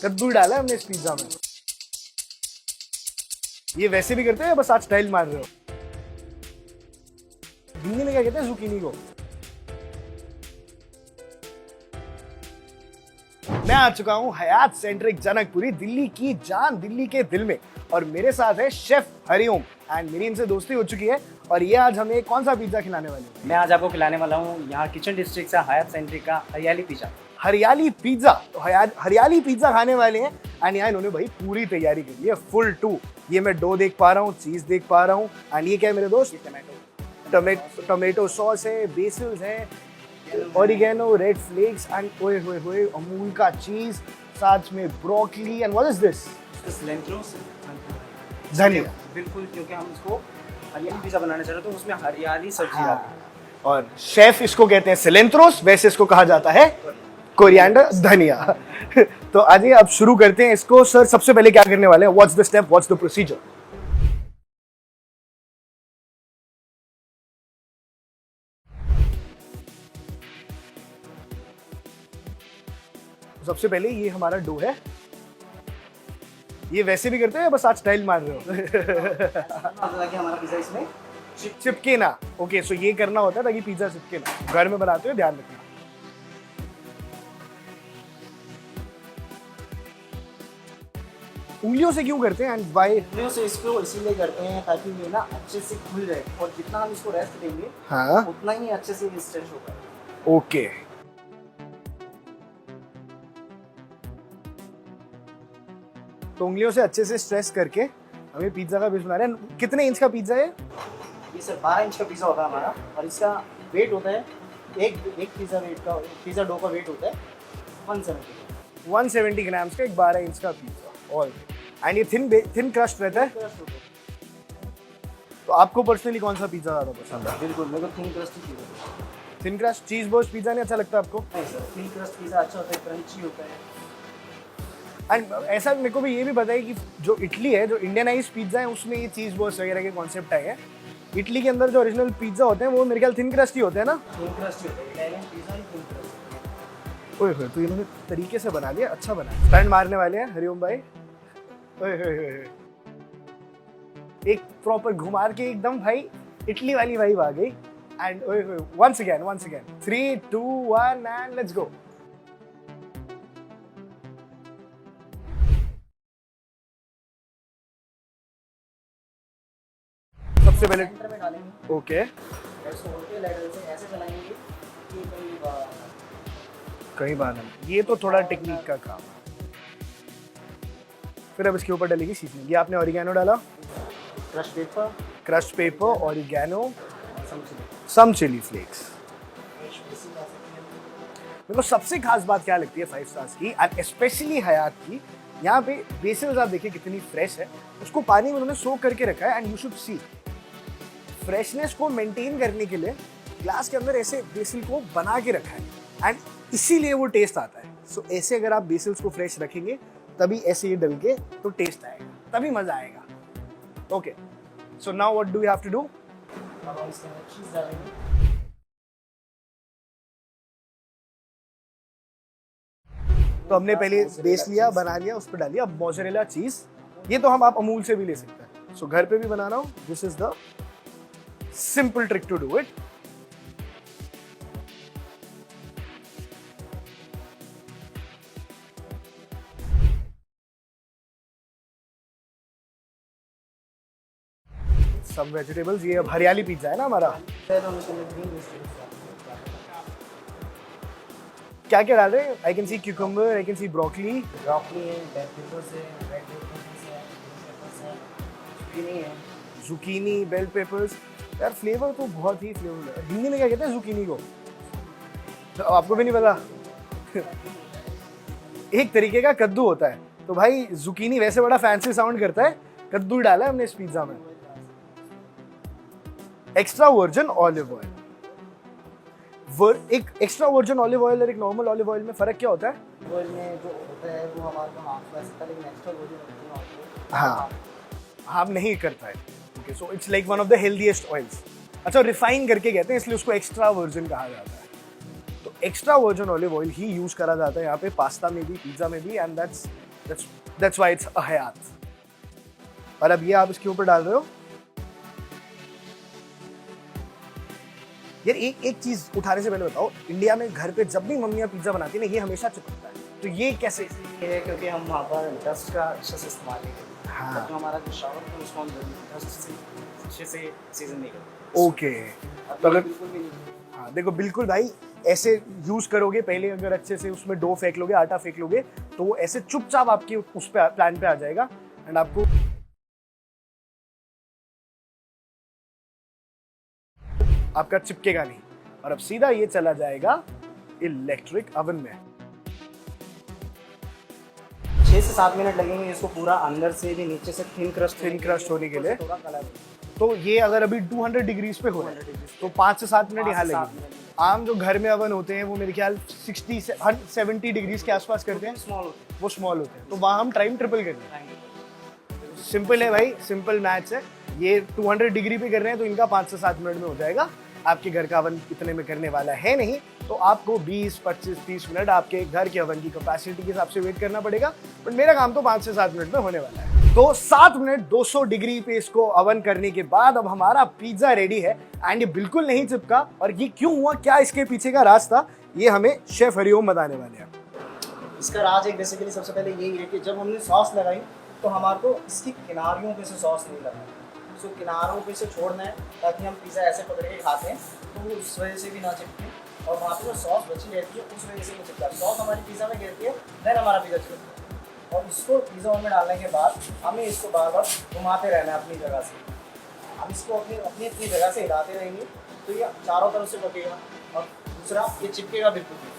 कद्दू डाला है हमने इस पिज्जा में। ये वैसे भी करते हैं या बस आज स्टाइल मार रहे हो? हिंदी में क्या कहते हैं जुकीनी को? मैं आ चुका हूँ हयात सेंट्रिक जनकपुरी, दिल्ली की जान, दिल्ली के दिल में। और मेरे साथ है शेफ हरिओम एंड मेरी इनसे दोस्ती हो चुकी है। और ये आज हमें कौन सा पिज्जा खिलाने वाले हैं? मैं आज आपको खिलाने वाला हूँ यहाँ किचन डिस्ट्रिक्ट से हयात सेंट्रिक का हरियाली पिज्जा। हरियाली पिज्जा। तो हरियाली पिज्जा खाने वाले हैं एंड यहाँ इन्होंने भाई पूरी तैयारी कर ली है, फुल टू। ये मैं डो देख पा रहा हूँ, चीज देख पा रहा हूँ एंड ये क्या है मेरे दोस्त? टोमेटो सॉस है, बेसिल्स है, ओरिगेनो, रेड फ्लेक्स एंड ओए होए होए अमूल का चीज, साथ में broccoli and what is this? धनिया। बिल्कुल, क्योंकि हम इसको हरियाली पिज्जा बनाना चाह रहे थे तो उसमें हरियाली सब्जी आती है। और शेफ इसको कहते हैं सिलेंथ्रोस, वैसे इसको कहा जाता है कोरिएंडर, धनिया। तो आइए अब शुरू करते हैं इसको। सर सबसे पहले क्या करने वाले हैं? What's the step, what's the procedure? सबसे पहले ये हमारा डो है। ये वैसे भी करते हैं या बस आज स्टाइल मार रहे हो? ताकि हमारा पिज्जा इसमें चिपके ना। ओके, सो ये करना होता है ताकि पिज्जा चिपके ना। घर में बनाते हो, ध्यान रखना। उंगलियों से क्यों करते हैं एंड व्हाई? उंगलियों से इसको इसीलिए करते हैं ताकि ये ना अच्छे से खुल जाए और जितना हम इसको रेस्ट देंगे हाँ, उतना ही अच्छे से स्ट्रेच होगा। ओके। तो उंगलियों से अच्छे से स्ट्रेस करके हमें पिज्जा का बेस बना रहे हैं। कितने इंच का पिज्जा है? ये सर 12 इंच का पिज्जा होता है हमारा और इसका वेट होता है एक पिज्जा डो का वेट होता है 170 ग्राम्स का एक 12 इंच का पिज्जा। और एंड ये थिन क्रस्ट रहता है। तो आपको पर्सनली कौन सा पिज्जा ज़्यादा पसंद है? बिल्कुल, मेरे को थिन क्रस्ट ही pizza. Thin crust cheese burst pizza नहीं अच्छा लगता आपको? नहीं सर, थिन क्रस्ट पिज्जा अच्छा होता है, क्रंची होता है। एंड ऐसा मेरे को भी ये भी बताइए कि जो इटली है, जो इंडियनाइज पिज्जा है, उसमें ये चीज बर्स्ट वगैरह के कॉन्सेप्ट आए हैं। इटली के अंदर जो ओरिजिनल पिज्जा होते हैं वो मेरे ख्याल थिन क्रस्ट ही होते हैं ना? थिन क्रस्ट ही होता है, इटालियन पिज्जा ही थिन क्रस्ट। ओए होए, तो इन्होंने तरीके से बना लिया, अच्छा बना। स्टैंड मारने वाले हैं हरिओम भाई। ओए होए होए, एक प्रॉपर घुमार के एकदम भाई इटली वाली वाइब आ गई। एंड ओए होए, once again 3 2 1 and let's go. सबसे पहले सेंटर में डालेंगे, ओके, ऐसे उल्टे लेवल से ऐसे चलाएंगे कि कई बार हम ये तो थोड़ा टेक्निक का काम है। फिर अब इसके ऊपर डलेगी सीजनिंग। ये आपने ओरिगेनो डाला, क्रश पेपर, ओरिगेनो, सम चिली फ्लेक्स। मेरे को सबसे खास बात क्या लगती है 5 स्टार्स की एंड स्पेशली हयात की, यहाँ पे बेसिल्स आप देखिए कितनी फ्रेश है। उसको पानी में उन्होंने सोक करके रखा है and you should see freshness को मेंटेन करने के लिए ग्लास के अंदर ऐसे बेसिल को बना के रखा है एंड इसीलिए वो टेस्ट आता है। सो ऐसे अगर आप बेसिल्स को फ्रेश रखेंगे तभी ऐसे ये डल के तो टेस्ट आएगा, तभी मजा आएगा। Okay, so now what do we have to do? अब हम इसके अंदर चीज डालेंगे। तो हमने पहले बेस लिया, बना लिया, उस पर डालिए। अब मोज़रेला चीज, ये तो हम आप अमूल से भी ले सकते हैं। सो घर पे भी बनाना हो, this is the simple trick to do it. सब वेजिटेबल्स, ये अब हरियाली पिज्जा है ना हमारा। क्या क्या डाल रहे हैं? I can see cucumber, I can see broccoli, broccoli है, बेल पेपर्स है, रेड पेपर्स है, जुकीनी है। Zucchini, bell peppers. यार फ्लेवर तो बहुत ही फ्लेवर है। हिंदी में क्या कहते हैं जुकीनी को? तो आपको भी नहीं पता? एक तरीके का कद्दू होता है। तो भाई जुकीनी वैसे बड़ा फैंसी साउंड करता है, कद्दू डाला है हमने इस पिज्जा में। Extra virgin olive oil. एक एक्स्ट्रा वर्जिन ऑलिव ऑयल और एक नॉर्मल ऑलिव ऑयल में फर्क क्या होता है? ऑयल में जो होता है वो हमारा हाफ वैसे था, लेकिन एक्स्ट्रा वर्जिन हाँ, हार्म नहीं करता है। Okay, so it's like one of the healthiest oils. अच्छा, रिफाइन करके कहते हैं इसलिए उसको एक्स्ट्रा वर्जिन कहा जाता है। तो एक्स्ट्रा वर्जिन ऑलिव ऑयल ही यूज करा जाता है यहाँ पे पास्ता में भी, पिज्जा में भी, and that's That's why it's a हयात। और अब ये आप इसके ऊपर डाल रहे हो। यार एक चीज उठाने से पहले बताओ, इंडिया में घर पे जब भी मम्मियाँ पिज्जा बनाती है ना, ये हमेशा चिपकता है, तो ये कैसे? ये है क्योंकि हम वहाँ पर डस्ट का अच्छे से इस्तेमाल नहीं करते। हाँ। तो हमारा जो शावर है उसको हम डस्ट से अच्छे से सीजन नहीं करते। ओके, तो अगर बिल्कुल भी नहीं, हाँ देखो बिल्कुल भाई, ऐसे यूज करोगे पहले, अगर अच्छे से उसमें डो फेंक लोगे, आटा फेंक लोगे, तो वो ऐसे चुपचाप आपके उस पे प्लान पे आ जाएगा एंड आपको आपका चिपकेगा नहीं। और अब सीधा ये चला जाएगा इलेक्ट्रिक ओवन में। 6 से 7 मिनट लगेंगे इसको पूरा अंदर से भी नीचे से थिन क्रस्ट होने के लिए। थोड़ा कलर, तो ये अगर अभी 200 डिग्रीज पे हो रहा है तो 5 से 7 मिनट यहाँ लगेंगे। आम जो घर में ओवन होते हैं वो मेरे ख्याल 60 से 70 डिग्रीज के आसपास करते हैं, वो स्मॉल होते हैं, तो वहाँ हम टाइम ट्रिपल कर रहे हैं। सिंपल है भाई, सिंपल मैथ्स है। ये 200 डिग्री पे कर रहे हैं तो इनका 5 से 7 मिनट में हो जाएगा। आपके घर का ओवन इतने में करने वाला है नहीं, तो आपको 20, 25, 30 मिनट आपके घर के ओवन की कैपेसिटी के हिसाब से वेट करना पड़ेगा। बट मेरा काम तो 5 से 7 मिनट में होने वाला है। तो 7 मिनट 200 डिग्री पे इसको ओवन करने के बाद अब हमारा पिज्जा रेडी है एंड ये बिल्कुल नहीं चिपका। और ये क्यों हुआ, क्या इसके पीछे का राज था, ये हमें शेफ हरिओम बताने वाले हैं। इसका राज एक बेसिकली सबसे पहले यही है कि जब हमने सॉस लगाई तो हमारे को इसकी किनारियों पे से सॉस नहीं लगाई, उसको किनारों पे से छोड़ना है ताकि हम पिज़्ज़ा ऐसे पकड़ के खाते हैं तो वो उस वजह से भी ना चिपके, और वहाँ पे जो सॉस बची रहती है उस वजह से नहीं चिपका। सॉस हमारी पिज़्ज़ा में गिरती है, देन हमारा पिज़्ज़ा चिपकता है। और इसको पिज़्ज़ा में डालने के बाद हमें इसको बार बार घुमाते रहना है अपनी जगह से। हम इसको अपनी जगह से हिलाते रहेंगे तो ये चारों तरफ से पकेगा, और दूसरा ये चिपकेगा बिल्कुल भी।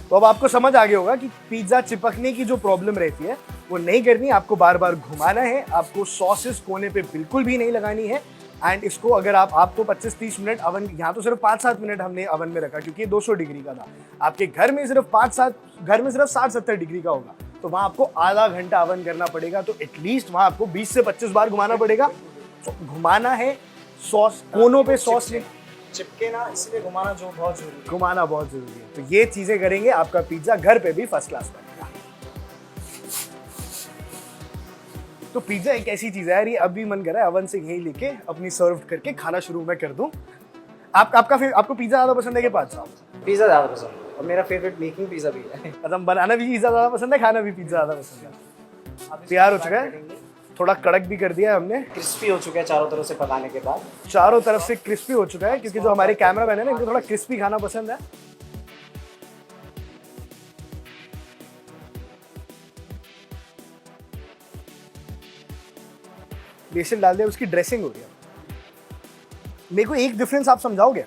तो अब आपको समझ आ गया होगा कि पिज्जा चिपकने की जो प्रॉब्लम रहती है वो नहीं करनी, आपको बार बार घुमाना है, आपको सॉसेस कोने पे बिल्कुल भी नहीं लगानी है। एंड इसको अगर आपको 25-30 मिनट ओवन, यहाँ तो सिर्फ 5-7 मिनट हमने ओवन में रखा क्योंकि 200 डिग्री का था। आपके घर में सिर्फ 60-70 डिग्री का होगा तो वहाँ आपको आधा घंटा ओवन करना पड़ेगा। तो एटलीस्ट वहाँ आपको 20 से 25 बार घुमाना पड़ेगा। तो घुमाना है, सॉस कोनों पे सॉस चिपके ना, इसलिए घुमाना बहुत जरूरी है। घुमाना बहुत जरूरी है। तो ये चीजें करेंगे, आपका पिज्जा घर पे भी फर्स्ट क्लास बनेगा। तो पिज्जा एक ऐसी चीज है यार, ये अभी मन कर रहा है ओवन से यही लेके अपनी सर्व करके खाना शुरू मैं कर दूं। आपको पिज्जा ज्यादा पसंद है कि पास्ता? पिज्जा ज्यादा पसंद है, और मेरा फेवरेट मेकिंग पिज्जा भी है। मतलब बनाना भी पिज्जा ज्यादा पसंद है, खाना भी पिज्जा ज्यादा पसंद है। तैयार हो चुका है, थोड़ा कड़क भी कर दिया है हमने, क्रिस्पी हो चुका है चारों तरफ से पकाने के बाद। चारों तरफ से क्रिस्पी हो चुका है क्योंकि जो हमारे कैमरा मैन है ना, इनको थोड़ा क्रिस्पी खाना पसंद है। बेसन डाल दिया, उसकी ड्रेसिंग हो रही है। मेरे को एक डिफरेंस आप समझाओगे?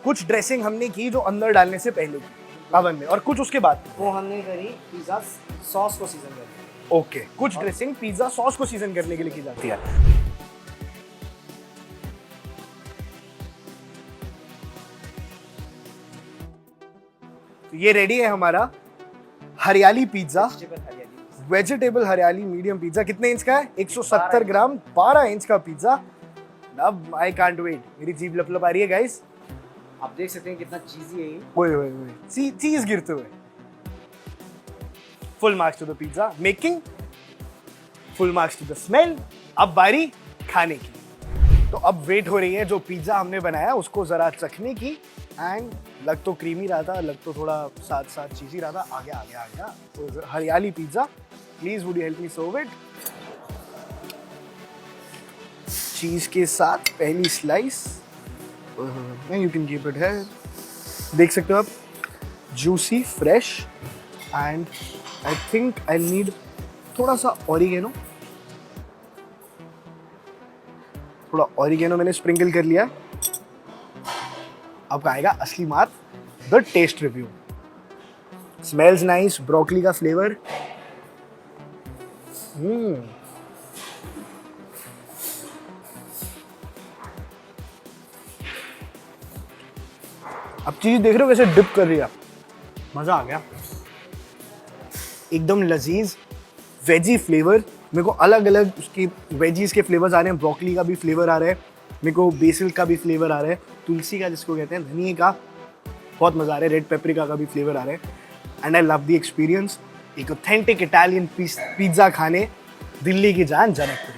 कुछ ड्रेसिंग हमने की जो अंदर डालने से पहले की ओवन में, और कुछ उसके बाद। वो हमने करी पिज्जा सॉस को सीजन करके। ओके, कुछ ड्रेसिंग पिज्जा सॉस को सीजन करने के लिए की जाती है। तो ये रेडी है हमारा हरियाली पिज्जा, वेजिटेबल हरियाली मीडियम पिज्जा। कितने इंच का है? 170 ग्राम, 12 इंच का पिज्जा। अब आई कांट वेट, मेरी जीभ लपलप आ रही है गाइस। आप देख सकते हैं कितना चीजी है ये। ओए चीज गिरते हुए। Full marks to the pizza making, full marks to the smell. अब बारी खाने की। तो अब वेट हो रही है जो पिज्जा हमने बनाया उसको जरा चखने की। एंड लग तो क्रीमी रहा था, लग तो थोड़ा साथ चीजी रहा था। आ गया। तो हरियाली pizza, please would you help me serve it. Cheese के साथ पहली slice, you can keep it है। देख सकते हो आप, juicy, fresh, and I think I need थोड़ा सा ऑरिगेनो। थोड़ा ऑरिगेनो मैंने स्प्रिंकल कर लिया। अब आएगा असली बात, the taste review. Smells nice, broccoli का फ्लेवर। अब चीज देख रहे हो कैसे डिप कर रही है, मजा आ गया। एकदम लजीज वेजी फ्लेवर। मेरे को अलग अलग उसकी वेजीज के फ्लेवर्स आ रहे हैं। ब्रोकली का भी फ्लेवर आ रहा है, मेरे को बेसिल का भी फ्लेवर आ रहा है, तुलसी का जिसको कहते हैं, धनिया का, बहुत मज़ा आ रहा है, रेड पेपरिका का भी फ्लेवर आ रहा है। And I love the experience. एक ऑथेंटिक इटालियन पिज्ज़ा खाने दिल्ली की जान जनकपुरी।